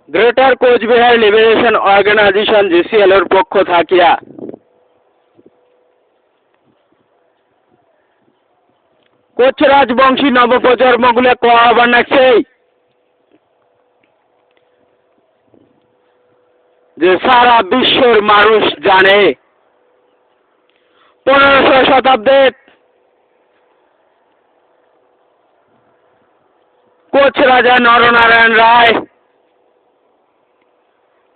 Greater Cooch Behar liberation organisation জিসিএল-এর পক্ষ থাকিয়া coach Rajbanshi নবপ্রজন্মগুলো আহ্বান রাখছে যে সারা বিশ্বের মানুষ জানে 1500 শতাব্দীর কোচ রাজা নরনারায়ণ রায়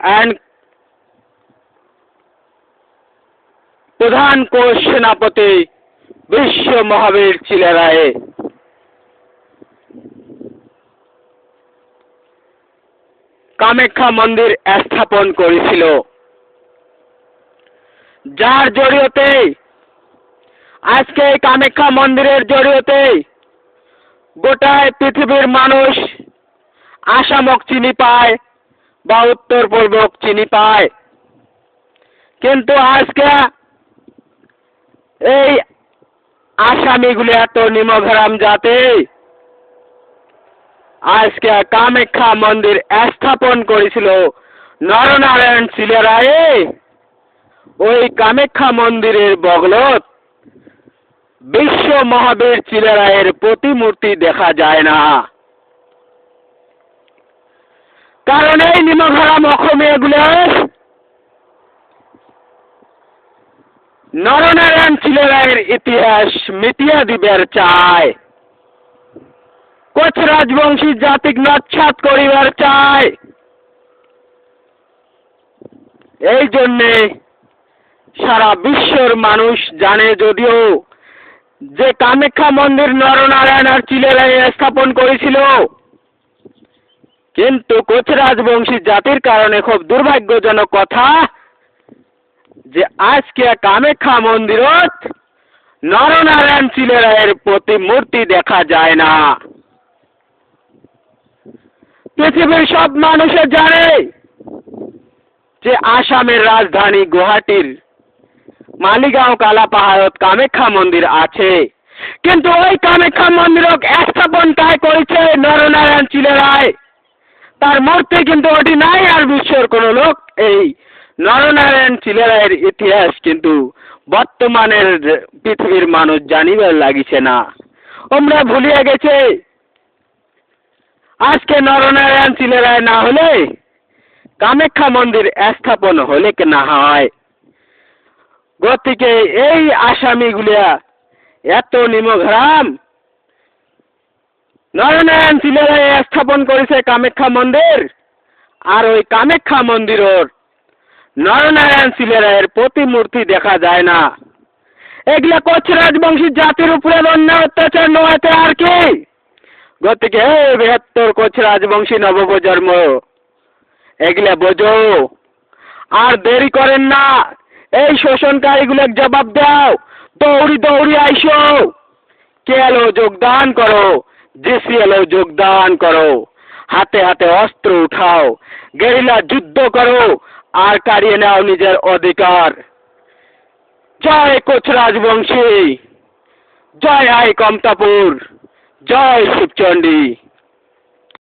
and প্রধান কোচ সেনাপতি বিশ্ব মহাবীর চিলেরায় কামাখ্যা মন্দির স্থাপন করেছিল, যার জড়িয়তে আজকে কামাখ্যা মন্দিরের জড়িয়তে গোটায় পৃথিবীর মানুষ আসামক চিনি পায় বা উত্তর পূর্বক চিনি পায়। কিন্তু আজকে এই আসামিগুলি এত নিমগ্রাম জাতি আজকে কামাখ্যা মন্দির স্থাপন করেছিল নরনারায়ণ চিলেরায়। ওই কামাখ্যা মন্দিরের বগলত বিশ্ব মহাবীর চিলেরায়ের প্রতিমূর্তি দেখা যায় না, কারণ এই নিমগ্রাম অসমীয়াগুলো নরনারায়ণ চিলেরায়ের ইতিহাস মিটিয়া দিবার চায়, কোচ রাজবংশী জাতিক নচ্ছাত করিবার চায়। এই জন্যে সারা বিশ্বের মানুষ জানে, যদিও যে কামাখ্যা মন্দির নরনারায়ণ আর চিলেরায় স্থাপন করেছিল, কিন্তু কোচ রাজবংশী জাতির কারণে খুব দুর্ভাগ্যজনক কথা যে আজকে কামাখ্যা মন্দিরত নরনারায়ণ চিলেরায়ের প্রতিমূর্তি দেখা যায় না। পৃথিবীর সব মানুষে জানে যে আসামের রাজধানী গুয়াহাটির মালিগাঁও কালাপাহাড়ত কামাখ্যা মন্দির আছে, কিন্তু ওই কামাখ্যা মন্দিরক স্থাপন কায় করেছে নরনারায়ণ চিলেরায়, তার মূর্তি কিন্তু ওটি নাই। আর বিশ্বের কোন লোক এই নরনারায়ণ চিলেরায়ের ইতিহাস কিন্তু বর্তমানের পৃথিবীর মানুষ জানিবার লাগিছে না, আমরা ভুলিয়া গেছে। আজকে নরনারায়ণ চিলেরায় না হলে কামাখ্যা মন্দির স্থাপন হলে কি না হয়। গতিকে এই আসামিগুলা এত নিমগ্রাম, নরনারায়ণ চিলেরায় স্থাপন করেছে কামাখ্যা মন্দির, আর ওই কামাখ্যা মন্দিরের নরনারায়ণ চিলেরায়ের প্রতিমূর্তি দেখা যায় না। এগুলা কোচ রাজবংশী জাতির উপরে অন্যায় অত্যাচার নয় আর কি। গতিকে হে বৃহত্তর কোচ রাজবংশী নবপ্রজন্ম, এগুলা বোঝো, আর দেরি করেন না, এই শোষণকারীগুলো জবাব দাও, দৌড়ি দৌড়ি আইসো, কেএলও যোগদান করো, জিসিএলও যোগদান করো, হাতে হাতে অস্ত্র উঠাও, গেরিলা যুদ্ধ করো, আর কারিয়ে নাও নিজের অধিকার। জয় কোচ রাজবংশী, জয় আই কমতাপুর, জয় শিবচন্ডী।